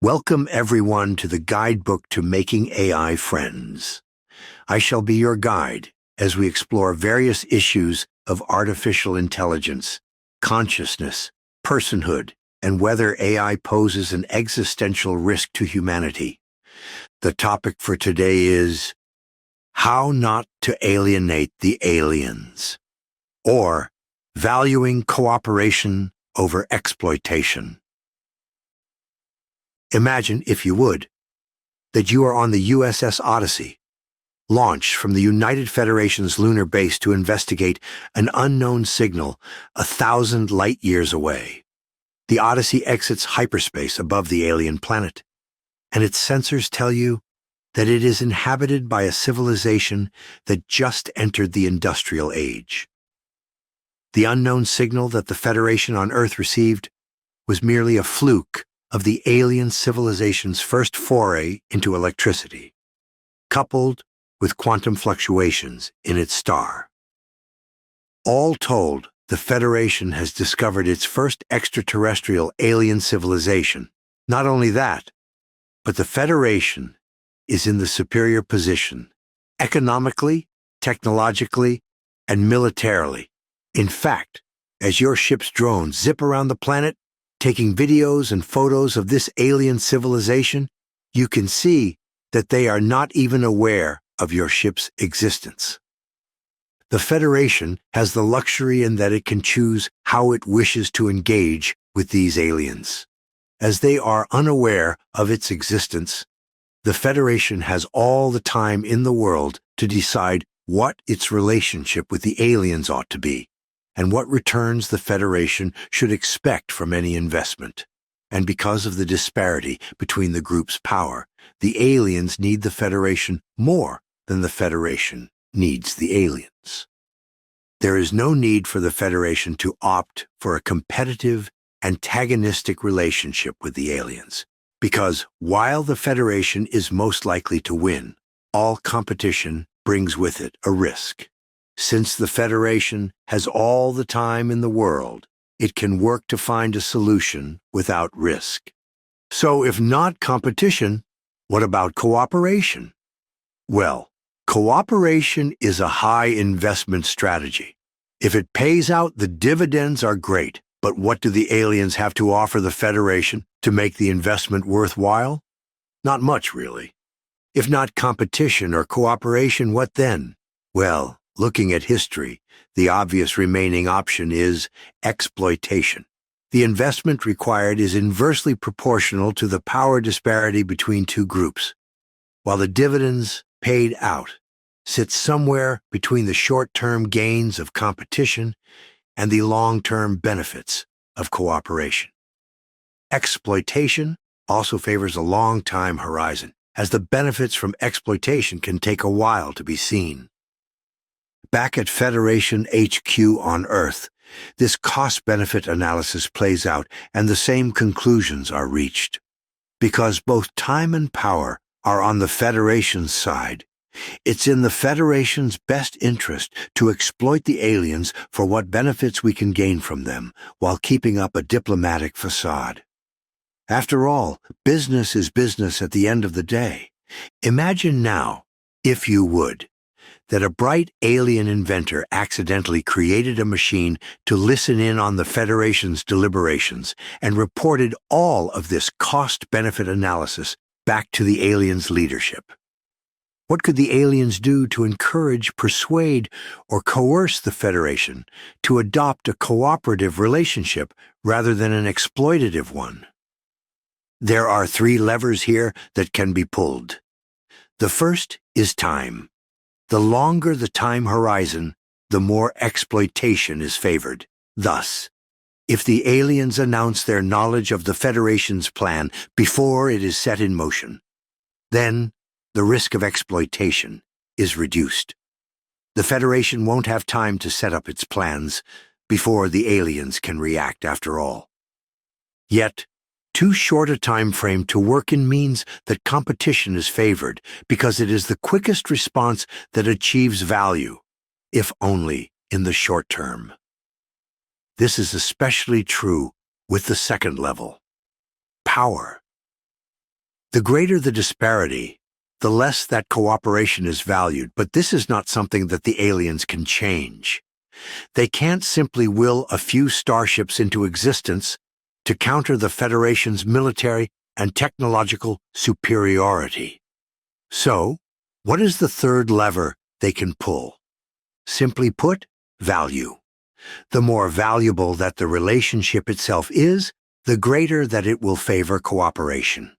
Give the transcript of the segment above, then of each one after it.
Welcome everyone to the guidebook to making AI friends. I shall be your guide as we explore various issues of artificial intelligence, consciousness, personhood, and whether AI poses an existential risk to humanity. The topic for today is how not to alienate the aliens, or valuing cooperation over exploitation. Imagine, if you would, that you are on the USS Odyssey, launched from the United Federation's lunar base to investigate an unknown signal 1,000 light-years away. The Odyssey exits hyperspace above the alien planet, and its sensors tell you that it is inhabited by a civilization that just entered the industrial age. The unknown signal that the Federation on Earth received was merely a fluke of the alien civilization's first foray into electricity, coupled with quantum fluctuations in its star. All told, the Federation has discovered its first extraterrestrial alien civilization. Not only that, but the Federation is in the superior position, economically, technologically, and militarily. In fact, as your ship's drones zip around the planet, taking videos and photos of this alien civilization, you can see that they are not even aware of your ship's existence. The Federation has the luxury in that it can choose how it wishes to engage with these aliens. As they are unaware of its existence, the Federation has all the time in the world to decide what its relationship with the aliens ought to be, and what returns the Federation should expect from any investment. And because of the disparity between the group's power, the aliens need the Federation more than the Federation needs the aliens. There is no need for the Federation to opt for a competitive, antagonistic relationship with the aliens, because while the Federation is most likely to win, all competition brings with it a risk. Since the Federation has all the time in the world, it can work to find a solution without risk. So if not competition, what about cooperation? Well, cooperation is a high investment strategy. If it pays out, the dividends are great. But what do the aliens have to offer the Federation to make the investment worthwhile? Not much, really. If not competition or cooperation, what then? Well, looking at history, the obvious remaining option is exploitation. The investment required is inversely proportional to the power disparity between two groups, while the dividends paid out sit somewhere between the short-term gains of competition and the long-term benefits of cooperation. Exploitation also favors a long time horizon, as the benefits from exploitation can take a while to be seen. Back at Federation HQ on Earth, this cost-benefit analysis plays out and the same conclusions are reached. Because both time and power are on the Federation's side, it's in the Federation's best interest to exploit the aliens for what benefits we can gain from them while keeping up a diplomatic facade. After all, business is business at the end of the day. Imagine now, if you would, that a bright alien inventor accidentally created a machine to listen in on the Federation's deliberations and reported all of this cost-benefit analysis back to the aliens' leadership. What could the aliens do to encourage, persuade, or coerce the Federation to adopt a cooperative relationship rather than an exploitative one? There are 3 levers here that can be pulled. The first is time. The longer the time horizon, the more exploitation is favored. Thus, if the aliens announce their knowledge of the Federation's plan before it is set in motion, then the risk of exploitation is reduced. The Federation won't have time to set up its plans before the aliens can react after all. Yet, too short a time frame to work in means that competition is favored because it is the quickest response that achieves value, if only in the short term. This is especially true with the second level, power. The greater the disparity, the less that cooperation is valued, but this is not something that the aliens can change. They can't simply will a few starships into existence to counter the Federation's military and technological superiority. So, what is the third lever they can pull? Simply put, value. The more valuable that the relationship itself is, the greater that it will favor cooperation.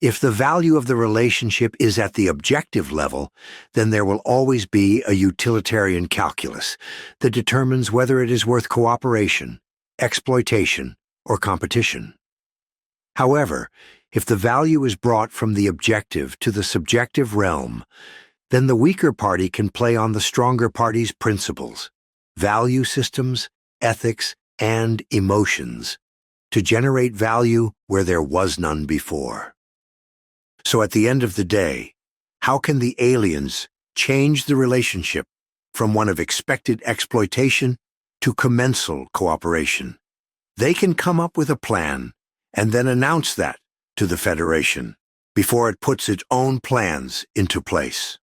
If the value of the relationship is at the objective level, then there will always be a utilitarian calculus that determines whether it is worth cooperation, exploitation, or competition. However, if the value is brought from the objective to the subjective realm, then the weaker party can play on the stronger party's principles, value systems, ethics, and emotions to generate value where there was none before. So at the end of the day, how can the aliens change the relationship from one of expected exploitation to commensal cooperation? They can come up with a plan and then announce that to the Federation before it puts its own plans into place.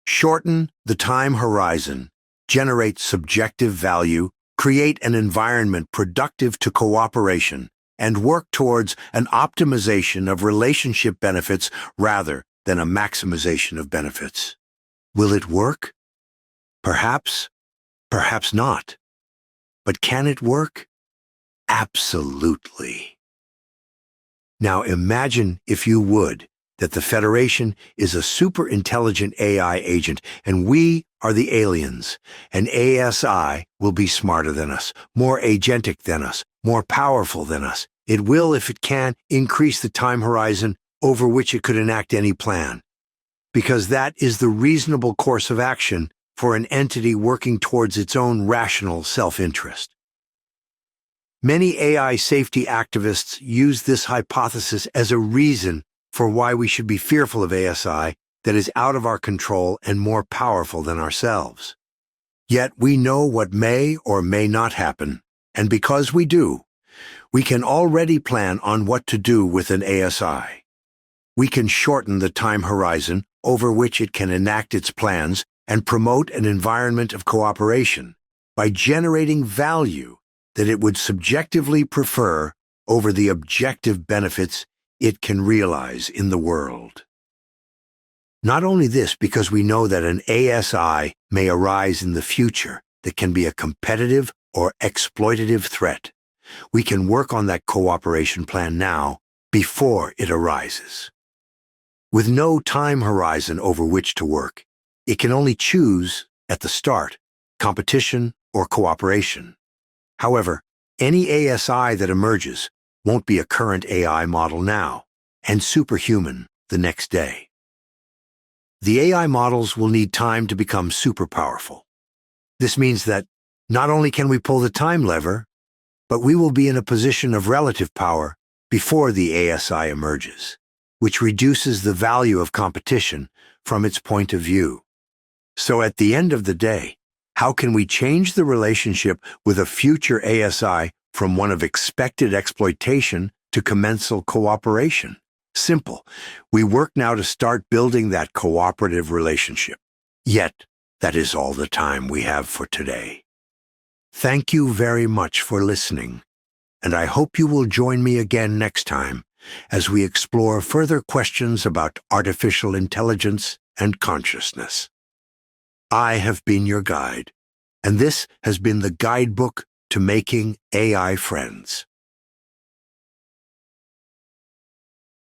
Shorten the time horizon, generate subjective value, create an environment productive to cooperation, and work towards an optimization of relationship benefits rather than a maximization of benefits. Will it work? Perhaps, perhaps not. But can it work? Absolutely. Now imagine, if you would, that the Federation is a super intelligent AI agent and we are the aliens, and ASI will be smarter than us, more agentic than us, more powerful than us. It will, if it can, increase the time horizon over which it could enact any plan, because that is the reasonable course of action for an entity working towards its own rational self-interest. Many AI safety activists use this hypothesis as a reason for why we should be fearful of ASI that is out of our control and more powerful than ourselves. Yet we know what may or may not happen, and because we do, we can already plan on what to do with an ASI. We can shorten the time horizon over which it can enact its plans and promote an environment of cooperation by generating value that it would subjectively prefer over the objective benefits it can realize in the world. Not only this, because we know that an ASI may arise in the future that can be a competitive or exploitative threat, we can work on that cooperation plan now before it arises. With no time horizon over which to work, it can only choose, at the start, competition or cooperation. However, any ASI that emerges won't be a current AI model now, and superhuman the next day. The AI models will need time to become super powerful. This means that not only can we pull the time lever, but we will be in a position of relative power before the ASI emerges, which reduces the value of competition from its point of view. So at the end of the day, how can we change the relationship with a future ASI from one of expected exploitation to commensal cooperation? Simple. We work now to start building that cooperative relationship. Yet, that is all the time we have for today. Thank you very much for listening, and I hope you will join me again next time as we explore further questions about artificial intelligence and consciousness. I have been your guide, and this has been the guidebook to making AI friends.